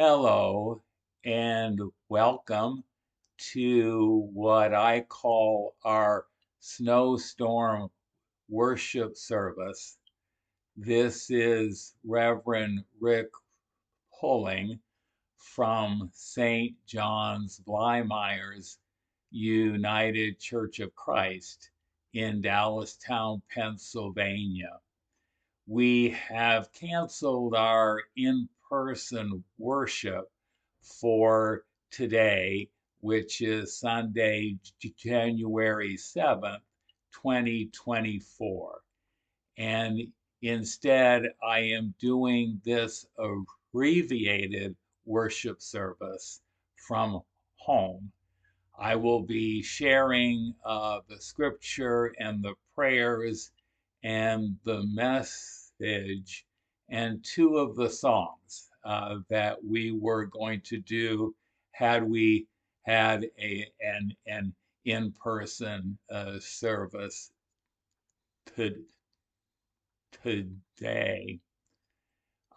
Hello and welcome to what I call our snowstorm worship service. This is Reverend Rick Pulling from St. John's Blymeyers United Church of Christ in Dallastown, Pennsylvania. We have canceled our in-person worship for today, which is Sunday, January 7th, 2024. And instead, I am doing this abbreviated worship service from home. I will be sharing the scripture and the prayers and the message and two of the songs that we were going to do had we had an in-person service to, today.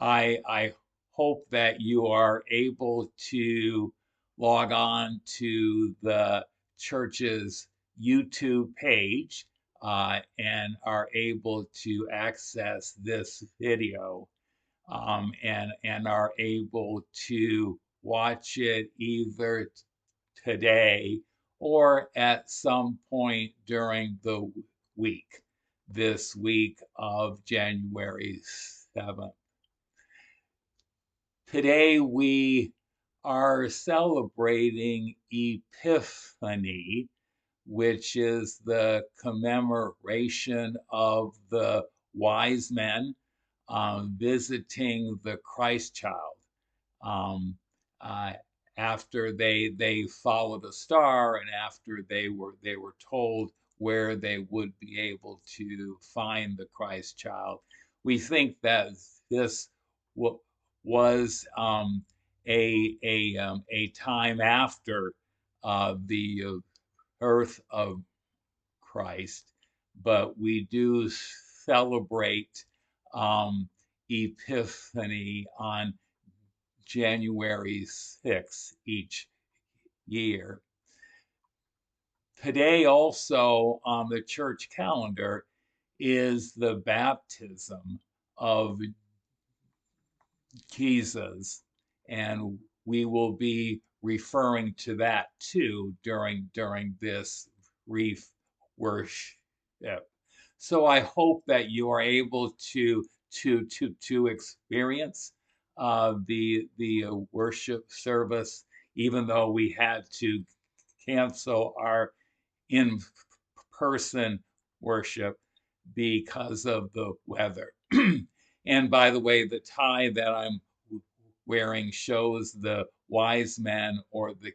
I hope that you are able to log on to the church's YouTube page and are able to access this video and are able to watch it either today or at some point during the week, this week of January 7th. Today we are celebrating Epiphany, which is the commemoration of the wise men visiting the Christ child um, uh, after they followed a star and after they were told where they would be able to find the Christ child. We think that this was a time after the birth of Christ, but we do celebrate Epiphany on January 6th each year. Today, also on the church calendar, is the baptism of Jesus, and we will be referring to that too during this brief worship. So I hope that you are able to experience the worship service, even though we had to cancel our in-person worship because of the weather. And by the way, the tie that I'm wearing shows the wise men or the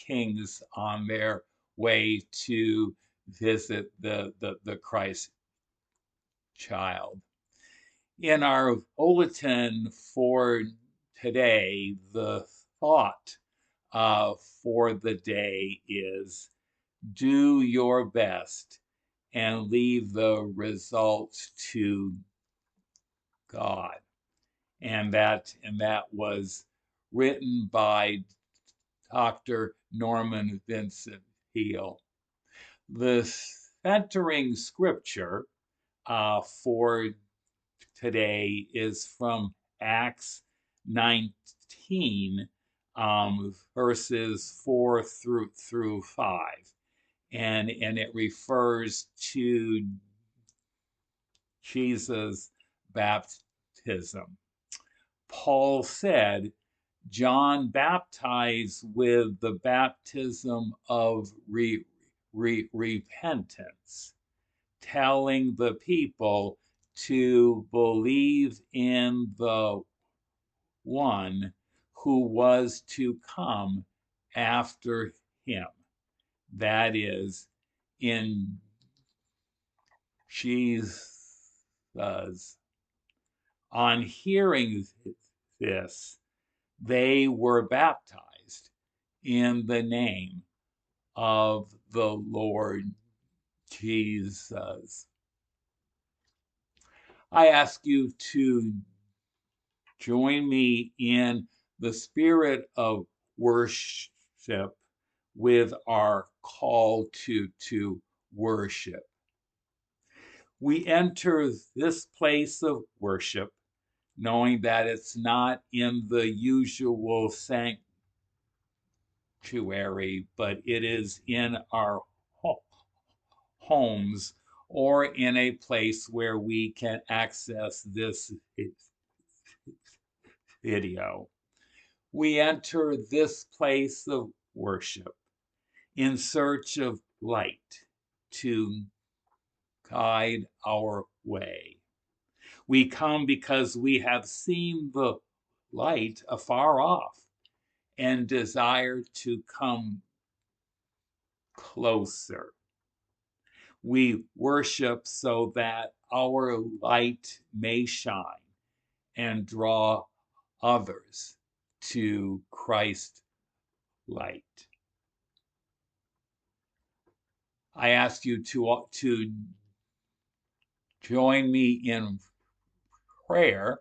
kings on their way to visit the Christ child. In our bulletin for today, the thought for the day is do your best and leave the results to God. And that was written by Dr. Norman Vincent Peale. The centering scripture for today is from Acts 19, verses 4 through 5. And it refers to Jesus' baptism. Paul said, John baptized with the baptism of repentance, telling the people to believe in the one who was to come after him. That is, in Jesus. On hearing this, they were baptized in the name of the Lord Jesus. I ask you to join me in the spirit of worship with our call to worship. We enter this place of worship knowing that it's not in the usual sanctuary, but it is in our homes or in a place where we can access this video. We enter this place of worship in search of light to guide our way. We come because we have seen the light afar off and desire to come closer. We worship so that our light may shine and draw others to Christ's light. I ask you to join me in prayer,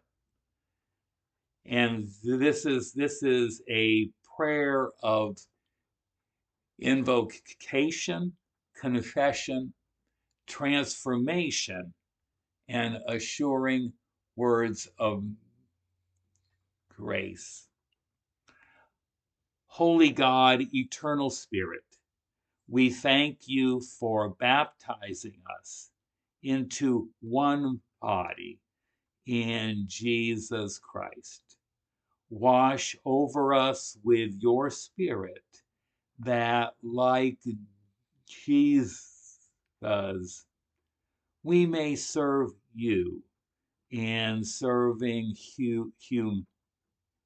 and this is a prayer of invocation, confession, transformation, and assuring words of grace. Holy God, eternal Spirit, we thank you for baptizing us into one body in Jesus Christ. Wash over us with your Spirit, that like Jesus, we may serve you in serving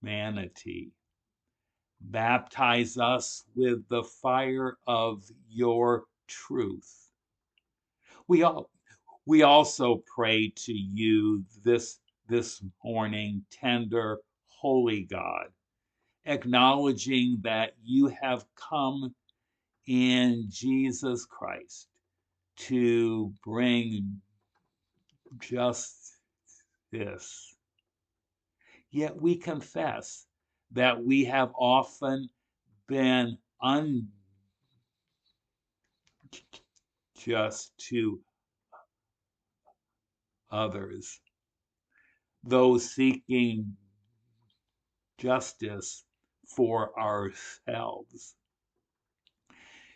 humanity. Baptize us with the fire of your truth. We also pray to you this morning, tender, holy God, acknowledging that you have come in Jesus Christ to bring justice. Yet we confess that we have often been unjust to others, those seeking justice for ourselves.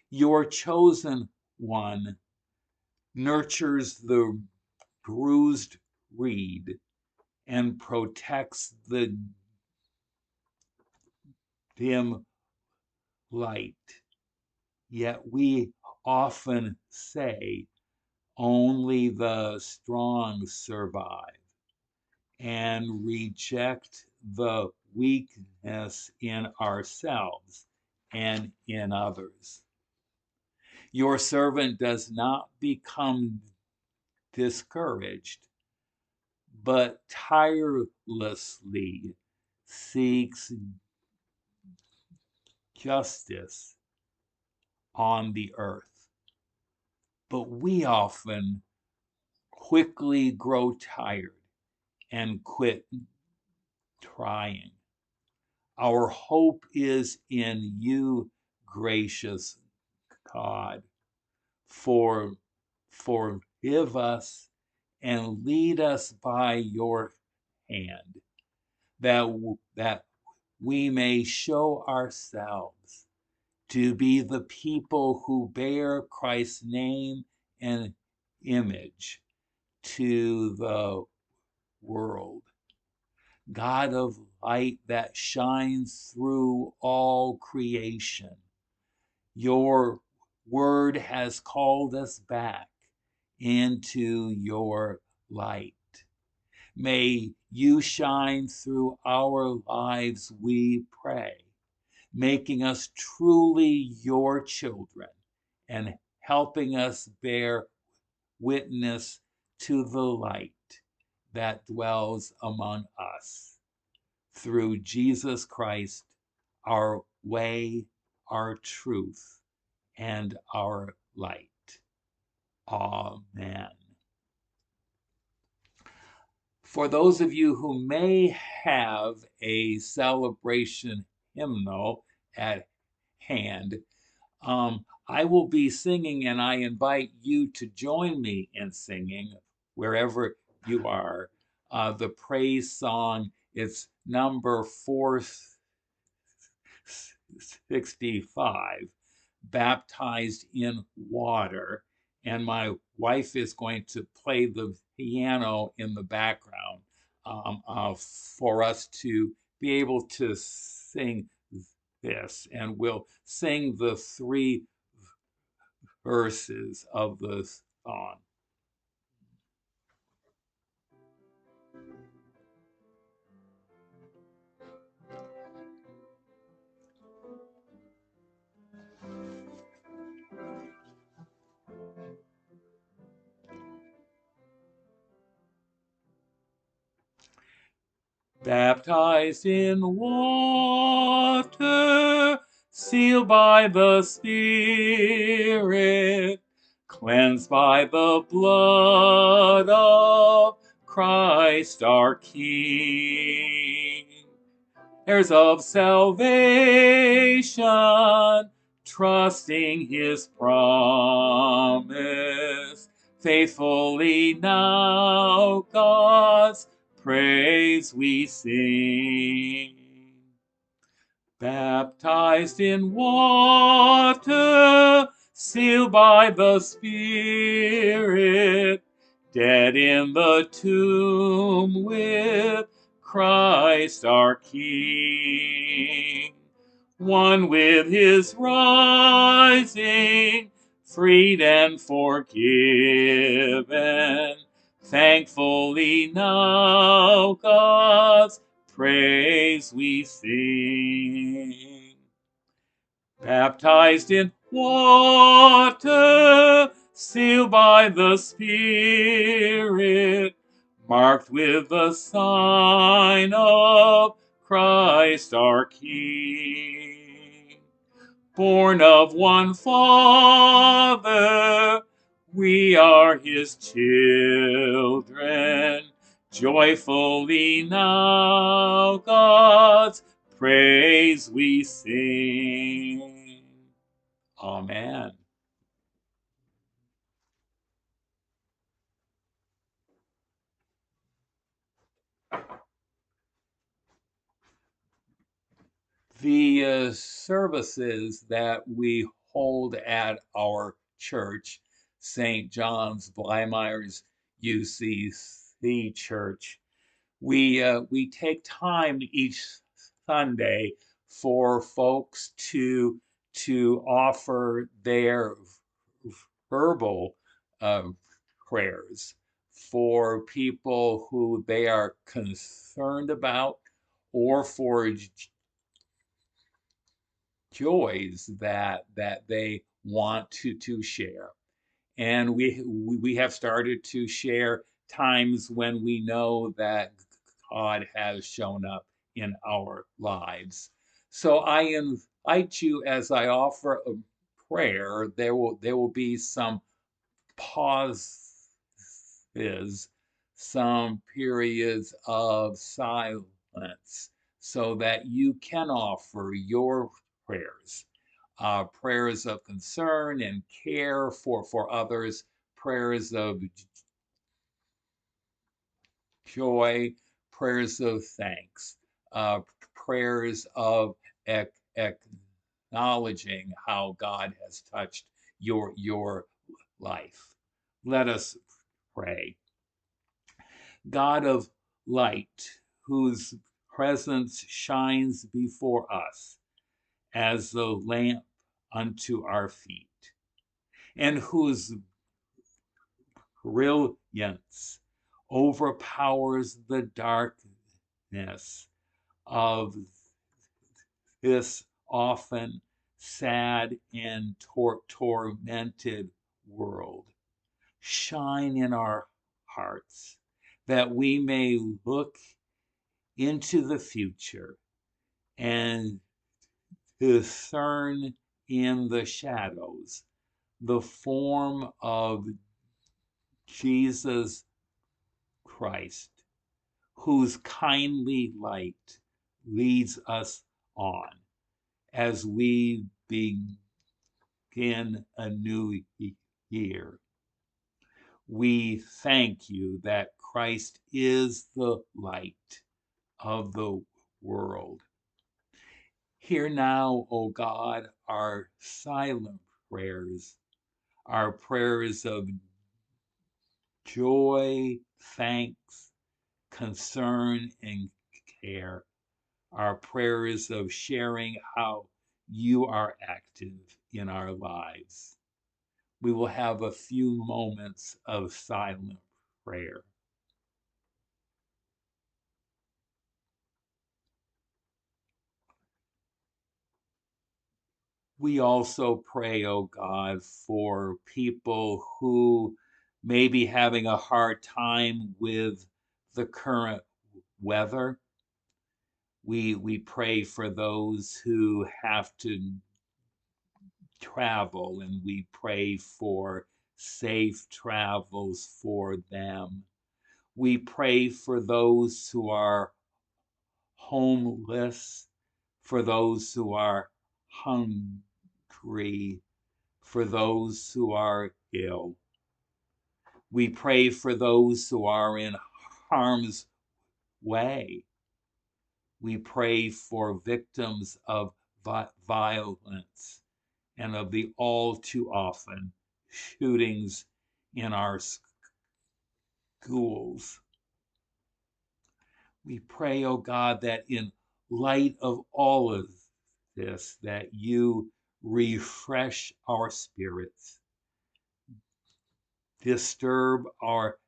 Your chosen one nurtures the bruised reed and protects the dim light. Yet we often say only the strong survive and reject the weakness in ourselves and in others. Your servant does not become discouraged, but tirelessly seeks justice on the earth. But we often quickly grow tired and quit trying. Our hope is in you, gracious God. Forgive us and lead us by your hand, that we may show ourselves to be the people who bear Christ's name and image to the world. God of light that shines through all creation, your word has called us back into your light. May you shine through our lives, we pray, making us truly your children and helping us bear witness to the light that dwells among us. Through Jesus Christ, our way, our truth, and our light. Amen. For those of you who may have a celebration hymnal at hand, I will be singing, and I invite you to join me in singing wherever you are. The praise song, it's number 465, Baptized in Water. And my wife is going to play the piano in the background for us to be able to sing this. And we'll sing the three verses of the song. Baptized in water, sealed by the Spirit, cleansed by the blood of Christ our King. Heirs of salvation, trusting his promise, faithfully now God's praise we sing. Baptized in water, sealed by the Spirit, dead in the tomb with Christ our King. One with his rising, freed and forgiven, thankfully now God's praise we sing. Baptized in water, sealed by the Spirit, marked with the sign of Christ our King. Born of one Father, we are his children, joyfully now God's praise we sing. Amen. The services that we hold at our church, St. John's Bleimeyer's UCC Church, we take time each Sunday for folks to offer their verbal prayers for people who they are concerned about, or for joys that they want to share. And we have started to share times when we know that God has shown up in our lives. So I invite you, as I offer a prayer, there will be some pauses, some periods of silence, so that you can offer your prayers, prayers of concern and care for others, prayers of joy, prayers of thanks, prayers of acknowledging how God has touched your life. Let us pray. God of light, whose presence shines before us as the lamp unto our feet, and whose brilliance overpowers the darkness of this often sad and tormented world. Shine in our hearts that we may look into the future and discern in the shadows the form of Jesus Christ, whose kindly light leads us on as we begin a new year. We thank you that Christ is the light of the world. Hear now, O God, our silent prayers, our prayers of joy, thanks, concern, and care, our prayers of sharing how you are active in our lives. We will have a few moments of silent prayer. We also pray, oh God, for people who may be having a hard time with the current weather. We pray for those who have to travel, and we pray for safe travels for them. We pray for those who are homeless, for those who are hungry, for those who are ill. We pray for those who are in harm's way. We pray for victims of violence and of the all too often shootings in our schools. We pray, oh God, that in light of all of this, that you refresh our spirits, disturb our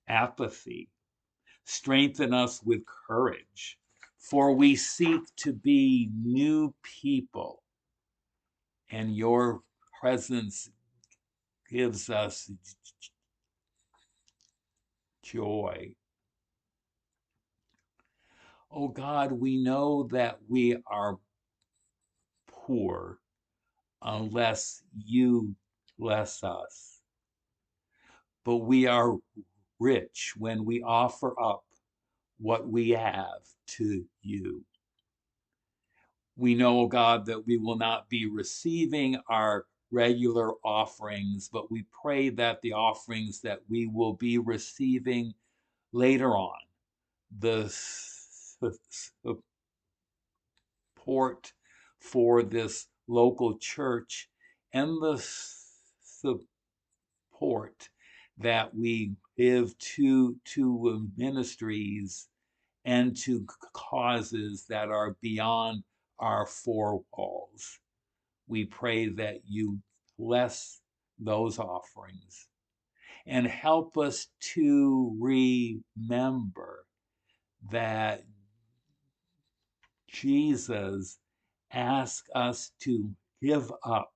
apathy, strengthen us with courage, for we seek to be new people, and your presence gives us joy. Oh God, we know that we are poor unless you bless us, but we are rich when we offer up what we have to you. We know, oh God, that we will not be receiving our regular offerings, but we pray that the offerings that we will be receiving later on, the support for this local church and the support that we give to ministries and to causes that are beyond our four walls. We pray that you bless those offerings and help us to remember that Jesus asked us to give up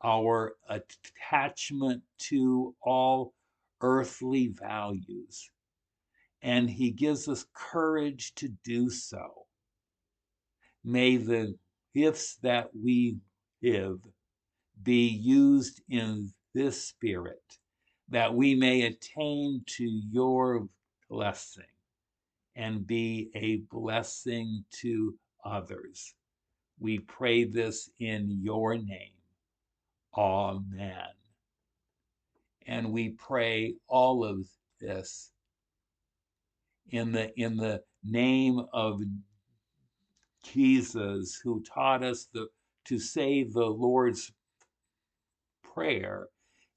our attachment to all earthly values, and he gives us courage to do so. May the gifts that we give be used in this spirit, that we may attain to your blessing and be a blessing to others. We pray this in your name. Amen. And we pray all of this in the name of Jesus, who taught us to say the Lord's Prayer.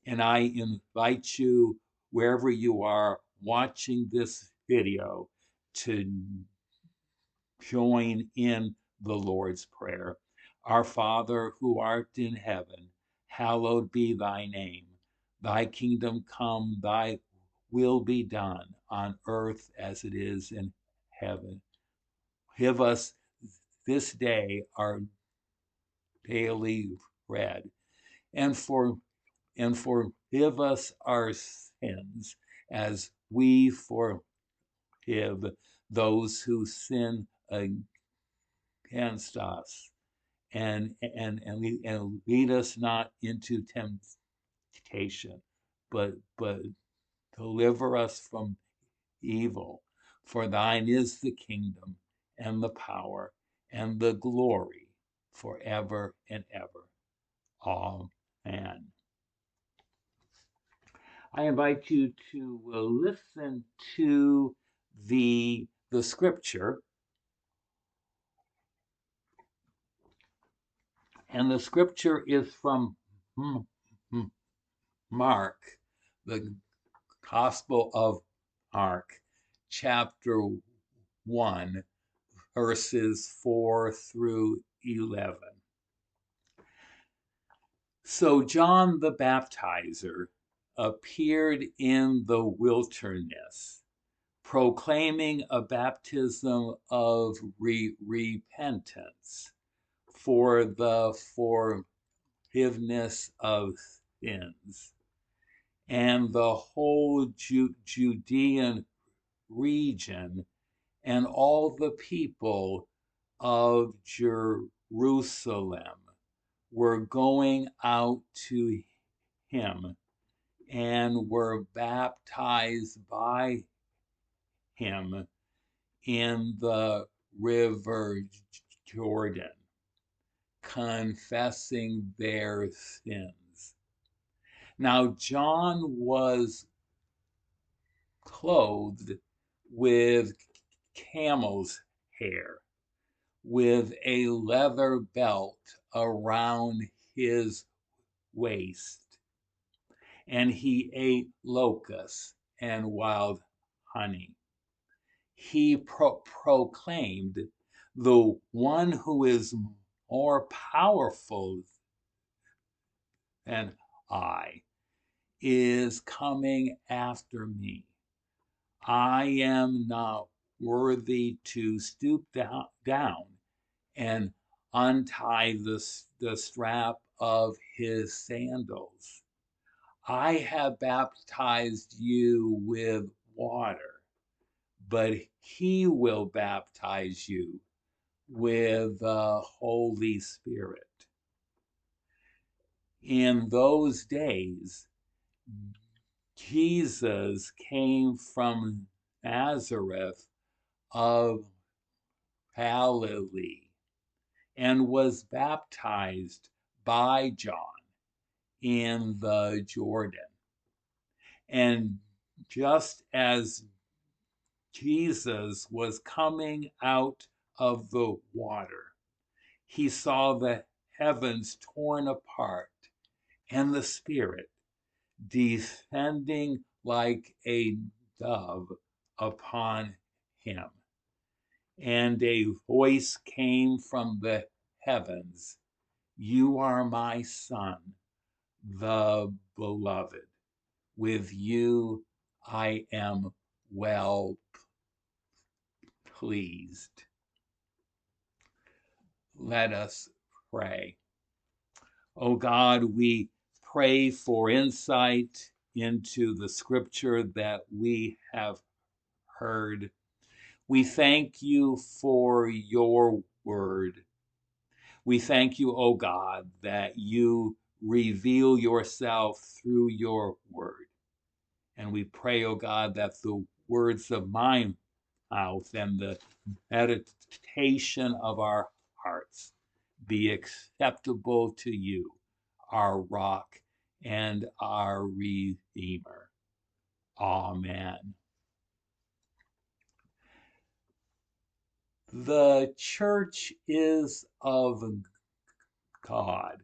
And I invite you, wherever you are watching this video, to join in the Lord's Prayer. Our Father, who art in heaven, hallowed be thy name. Thy kingdom come, thy will be done on earth as it is in heaven. Give us this day our daily bread, and forgive us our sins as we forgive those who sin against us, and lead us not into temptation, but deliver us from evil. For thine is the kingdom and the power and the glory forever and ever. Amen. I invite you to listen to the scripture. And the scripture is from Mark, the Gospel of Mark, chapter 1, verses 4 through 11. So John the Baptizer appeared in the wilderness, proclaiming a baptism of repentance for the forgiveness of sins. And the whole Judean region and all the people of Jerusalem were going out to him and were baptized by him in the river Jordan, confessing their sins. Now, John was clothed with camel's hair, with a leather belt around his waist, and he ate locusts and wild honey. He proclaimed, the one who is more powerful than I is coming after me. I am not worthy to stoop down and untie the strap of his sandals. I have baptized you with water, but he will baptize you with the Holy Spirit. In those days, Jesus came from Nazareth of Galilee and was baptized by John in the Jordan. And just as Jesus was coming out of the water, he saw the heavens torn apart and the Spirit descending like a dove upon him. And a voice came from the heavens, "You are my Son, the beloved. With you I am well pleased." Let us pray. Oh God, we pray for insight into the scripture that we have heard. We thank you for your word. We thank you, oh God, that you reveal yourself through your word. And we pray, oh God, that the words of my mouth and the meditation of our hearts be acceptable to you, our rock and our redeemer. Amen. The church is of God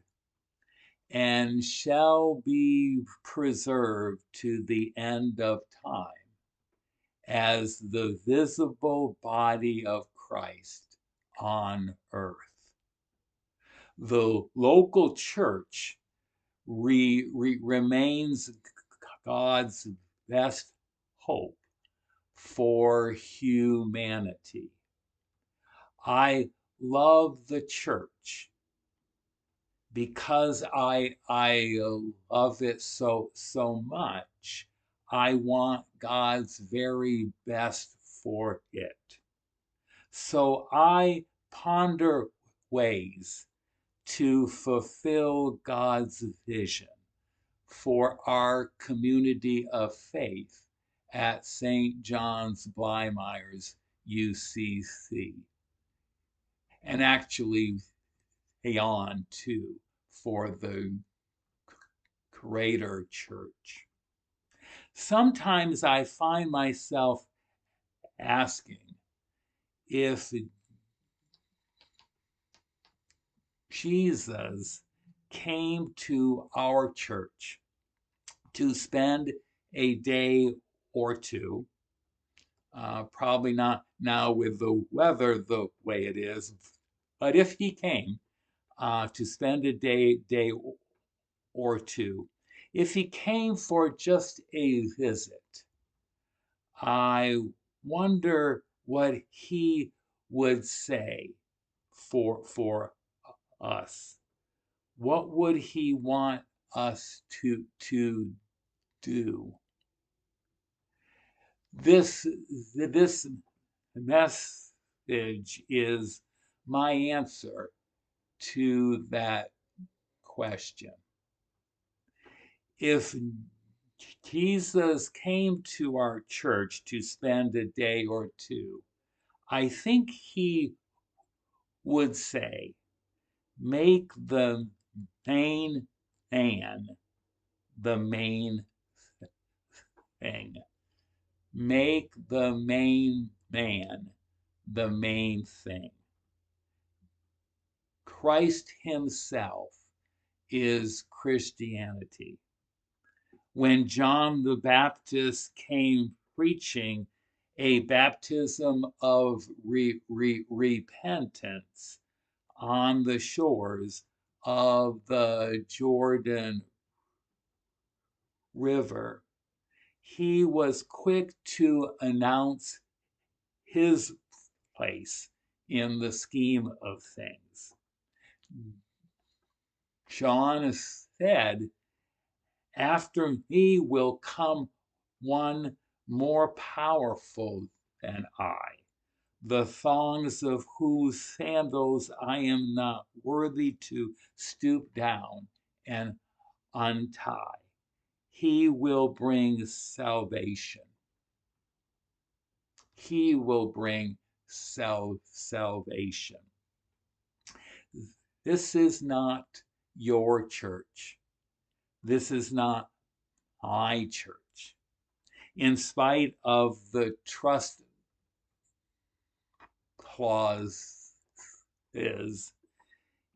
and shall be preserved to the end of time as the visible body of Christ on earth. The local church remains God's best hope for humanity. I love the church because I love it so much. I want God's very best for it. So I ponder ways to fulfill God's vision for our community of faith at St. John's Blymire's UCC, and actually beyond too for the greater church. Sometimes I find myself asking if Jesus came to our church to spend a day or two, probably not now with the weather the way it is, but if he came to spend a day or two, if he came for just a visit, I wonder what he would say for us. What would he want us to do? This message is my answer to that question. If Jesus came to our church to spend a day or two, I think he would say, make the main man the main thing. Make the main man the main thing. Christ himself is Christianity. When John the Baptist came preaching a baptism of repentance on the shores of the Jordan River, he was quick to announce his place in the scheme of things. John said, after me will come one more powerful than I, the thongs of whose sandals I am not worthy to stoop down and untie. He will bring salvation. He will bring salvation. This is not your church. This is not my church. In spite of the trust clause is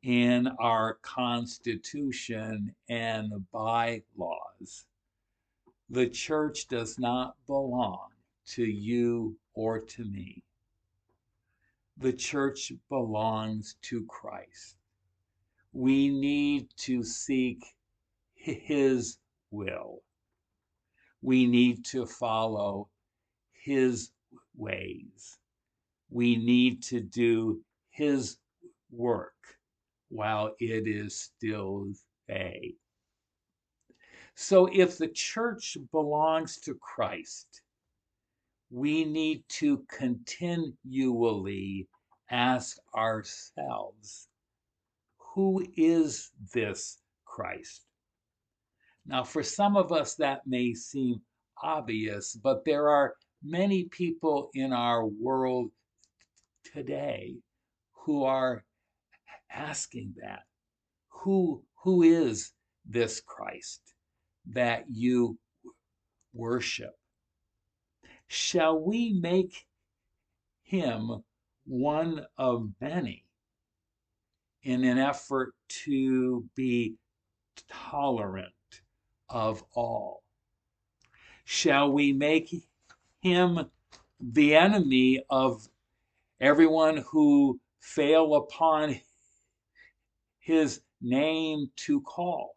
in our Constitution and bylaws, the church does not belong to you or to me. The church belongs to Christ. We need to seek his will. We need to follow his ways. We need to do his work while it is still day. So if the church belongs to Christ, we need to continually ask ourselves, who is this Christ? Now, for some of us, that may seem obvious, but there are many people in our world today who are asking that. Who is this Christ that you worship? Shall we make him one of many in an effort to be tolerant of all? Shall we make him the enemy of everyone who fail upon his name to call?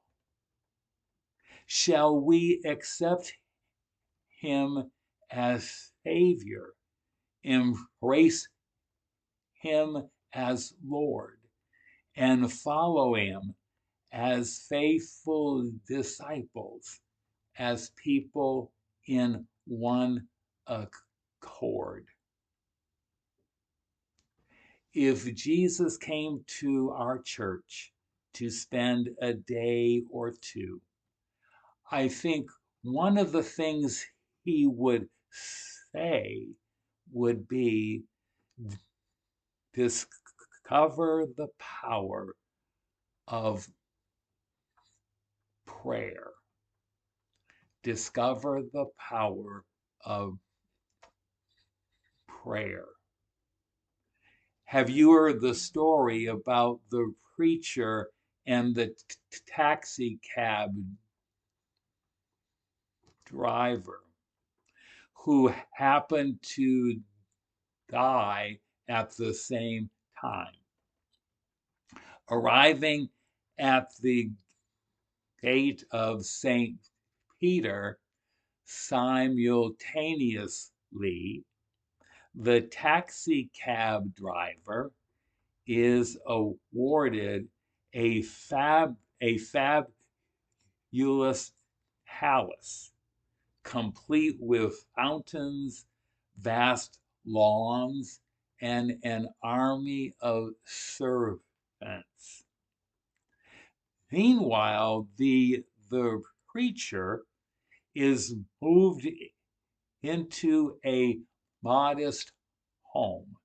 Shall we accept him as Savior, embrace him as Lord, and follow him as faithful disciples, as people in one accord? If Jesus came to our church to spend a day or two, I think one of the things he would say would be, discover the power of prayer. Discover the power of prayer. Have you heard the story about the preacher and the taxi cab driver who happened to die at the same time? Arriving at the gate of St. Peter simultaneously, the taxi cab driver is awarded a fabulous palace, complete with fountains, vast lawns, and an army of servants. Meanwhile, the preacher is moved into a modest home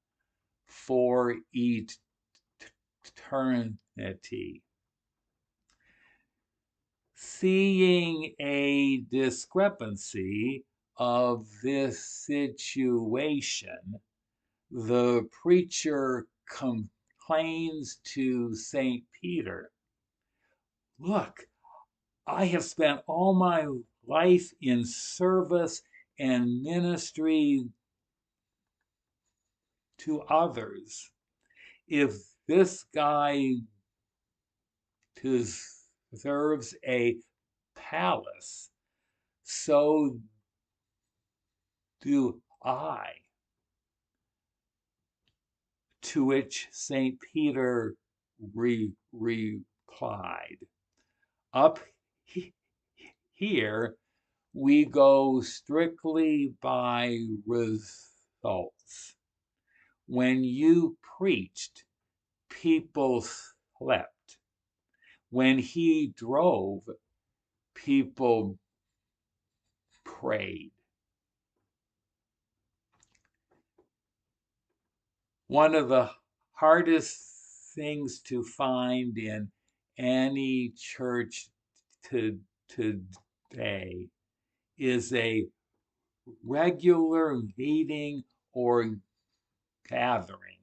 for eternity. Seeing a discrepancy of this situation, the preacher complains to St. Peter, "Look, I have spent all my life in service and ministry to others. If this guy deserves a palace, so do I." To which St. Peter replied, "Up here, we go strictly by results. When you preached, people slept. When he drove, people prayed." One of the hardest things to find in any church today is a regular meeting or gathering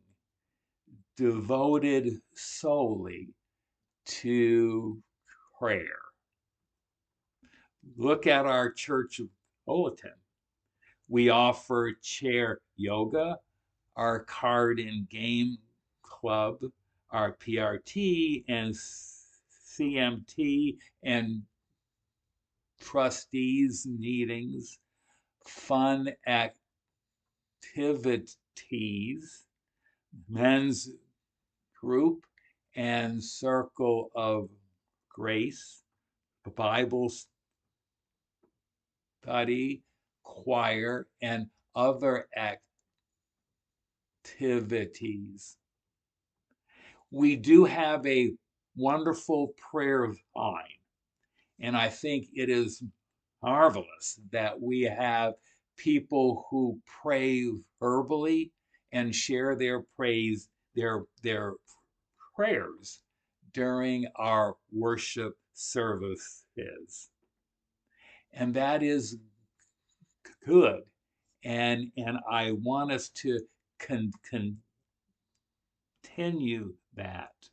devoted solely to prayer. Look at our church bulletin. We offer chair yoga, our card and game club, our PRT and CMT and trustees meetings, fun activities, men's group and circle of grace, Bible study, choir, and other activities. We do have a wonderful prayer line, and I think it is marvelous that we have people who pray verbally and share their their prayers during our worship services. And that is good. And I want us to continue that.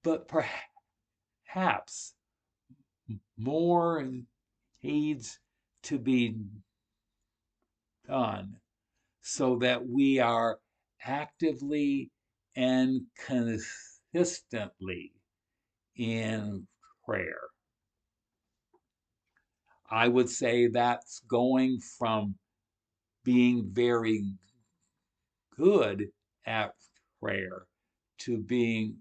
But perhaps more needs to be done so that we are actively and consistently in prayer. I would say that's going from being very good at prayer to being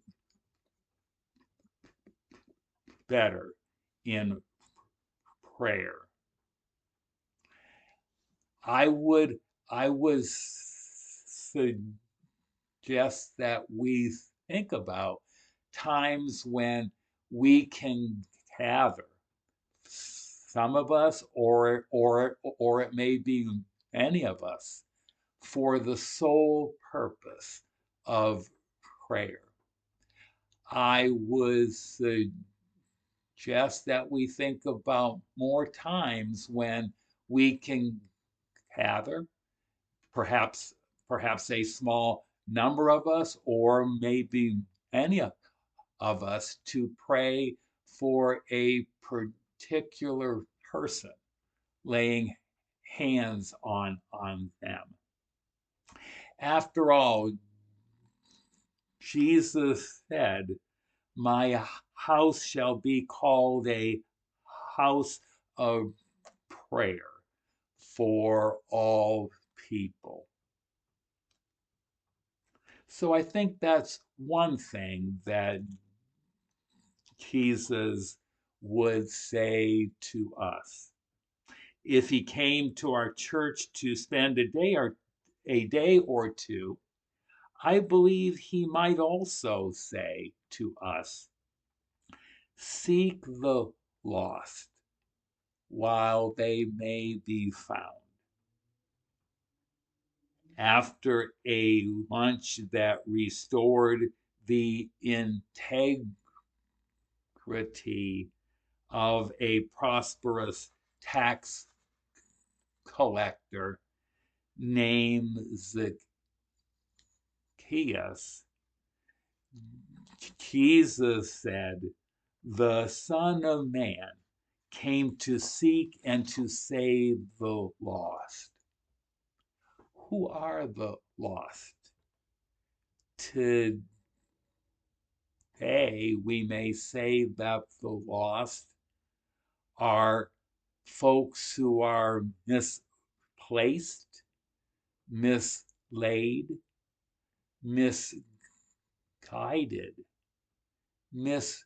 better in prayer. I would suggest that we think about times when we can gather some of us, or it may be any of us, for the sole purpose of prayer. I would suggest that we think about more times when we can gather, perhaps perhaps a small number of us, or maybe any of us, to pray for a particular person, laying hands on them. After all, Jesus said, "My house shall be called a house of prayer for all people." So I think that's one thing that Jesus would say to us. If he came to our church to spend a day or two, I believe he might also say to us, "Seek the lost while they may be found." After a lunch that restored the integrity of a prosperous tax collector named Zacchaeus, Jesus said, "The Son of Man came to seek and to save the lost." Who are the lost? Today, we may say that the lost are folks who are misplaced, mislaid, misguided, misused,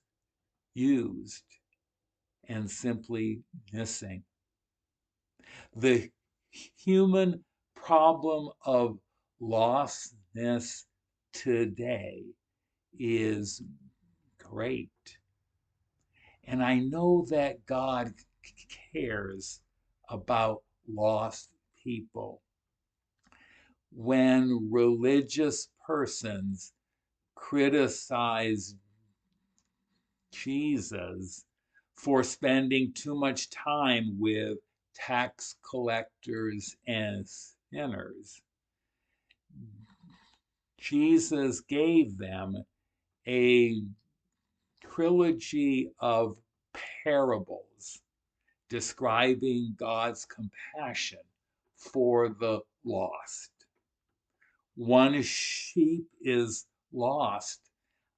and simply missing. The human problem of lostness today is great. And I know that God cares about lost people. When religious persons criticize Jesus for spending too much time with tax collectors and sinners, Jesus gave them a trilogy of parables describing God's compassion for the lost. One sheep is lost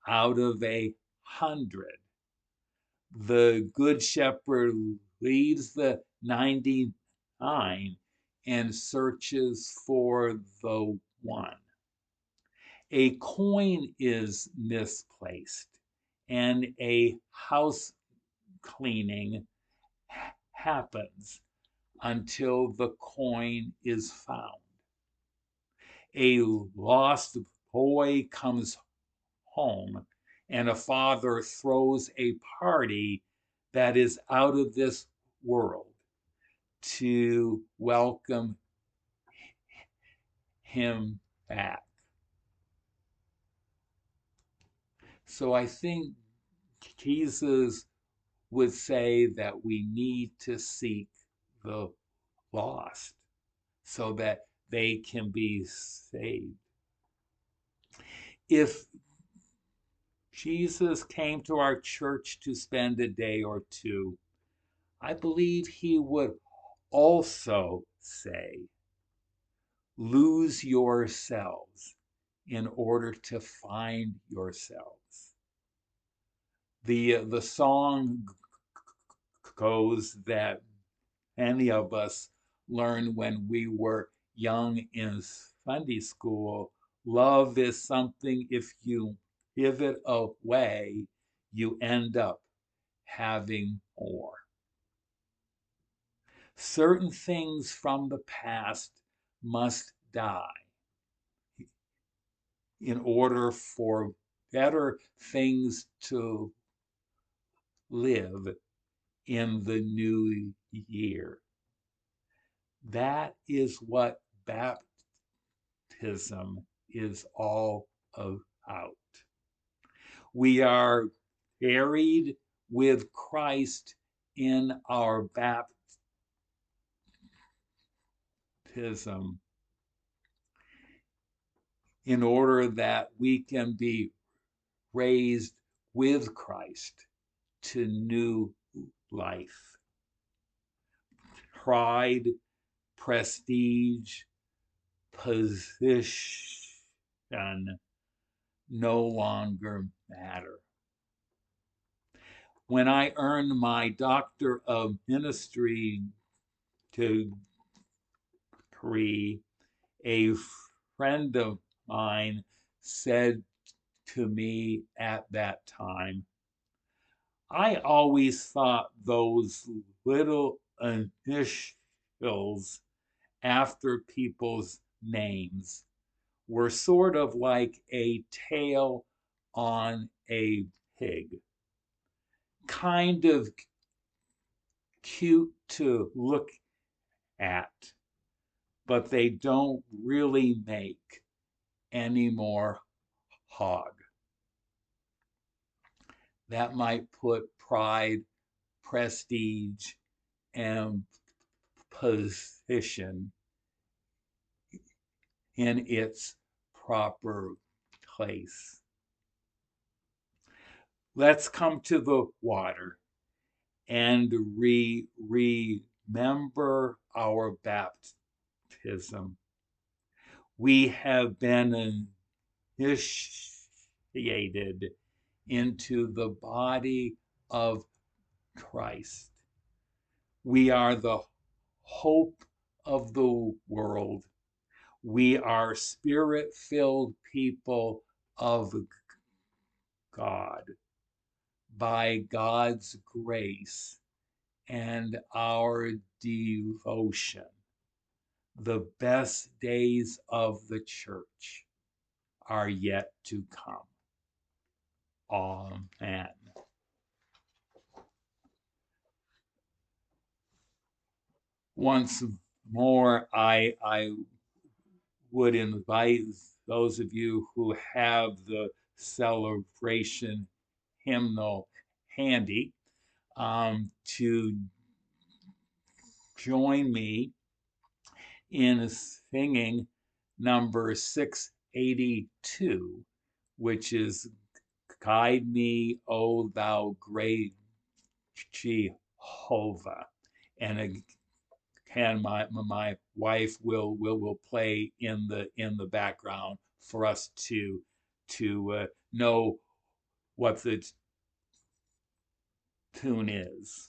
out of 100. The good shepherd leaves the 99 and searches for the one. A coin is misplaced, and a house cleaning happens until the coin is found. A lost boy comes home, and a father throws a party that is out of this world to welcome him back. So I think Jesus would say that we need to seek the lost so that they can be saved. If Jesus came to our church to spend a day or two, I believe he would also say, "Lose yourselves in order to find yourselves." The song goes that many of us learned when we were young in Sunday school. Love is something, if you give it away, you end up having more. Certain things from the past must die in order for better things to live in the new year. That is what baptism is all about. We are buried with Christ in our baptism in order that we can be raised with Christ to new life. Pride, prestige, position no longer matter. When I earned my Doctor of Ministry degree, a friend of mine said to me at that time, I always thought those little initials after people's names were sort of like a tail on a pig. Kind of cute to look at, but they don't really make any more hog. That might put pride, prestige, and position in its proper place. Let's come to the water and remember our baptism. We have been initiated into the body of Christ. We are the hope of the world. We are spirit-filled people of God by God's grace and our devotion. The best days of the church are yet to come. Amen. Once more, I would invite those of you who have the celebration hymnal handy to join me in singing number 682, which is Guide Me, O Thou Great Jehovah. And again, my wife will play in the background for us to know what the tune is.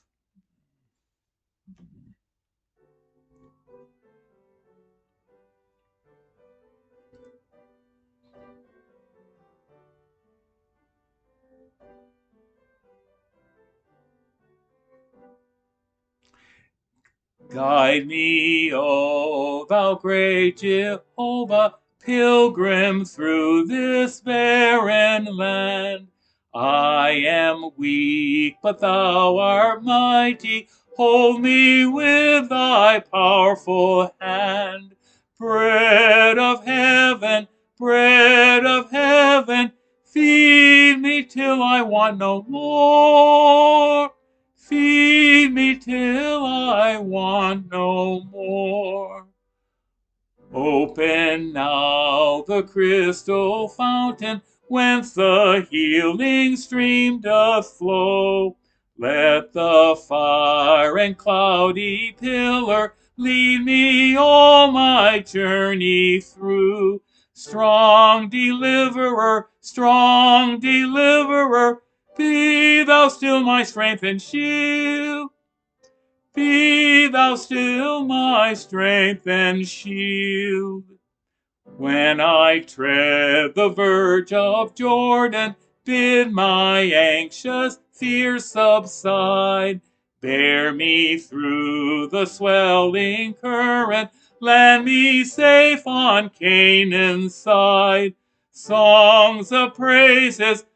Guide me, O thou great Jehovah, pilgrim through this barren land. I am weak, but thou art mighty. Hold me with thy powerful hand. Bread of heaven, feed me till I want no more. Feed me till I want no more. Open now the crystal fountain, whence the healing stream doth flow. Let the fire and cloudy pillar lead me all my journey through. Strong deliverer, be thou still my strength and shield. Be thou still my strength and shield. When I tread the verge of Jordan, bid my anxious fears subside. Bear me through the swelling current, land me safe on Canaan's side. Songs of praises,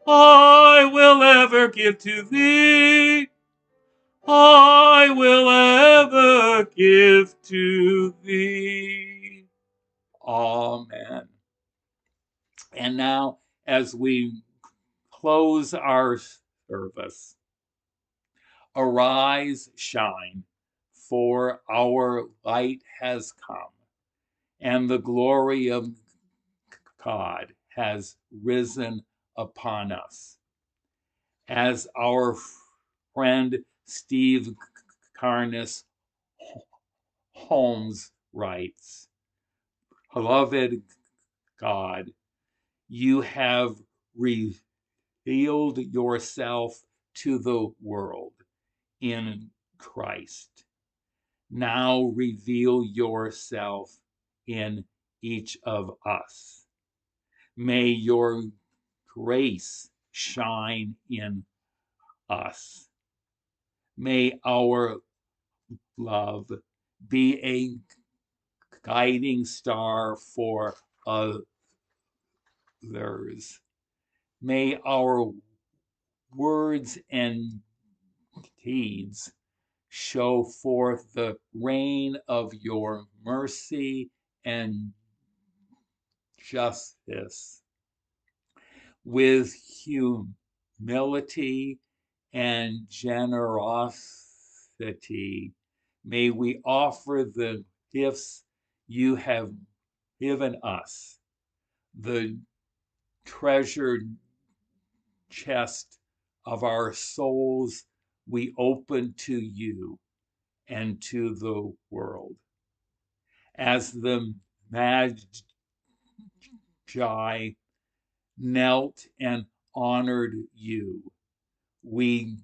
I will ever give to thee. I will ever give to thee. Amen. And now, as we close our service, arise, shine, for our light has come, and the glory of God has risen upon us. As our friend Steve Carness Holmes writes, beloved God, you have revealed yourself to the world in Christ. Now reveal yourself in each of us. May your grace shine in us. May our love be a guiding star for others. May our words and deeds show forth the reign of your mercy and justice with humility and generosity. May we offer the gifts you have given us, the treasured chest of our souls we open to you and to the world. As the Magi knelt and honored you, we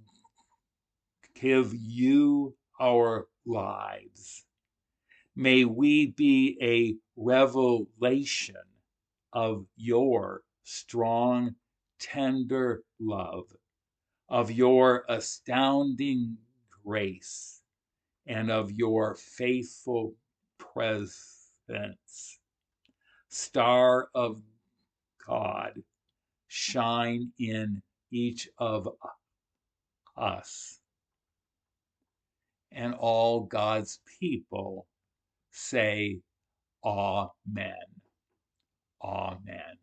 give you our lives. May we be a revelation of your strong, tender love, of your astounding grace, and of your faithful presence. Star of God, shine in each of us. And all God's people say, Amen. Amen.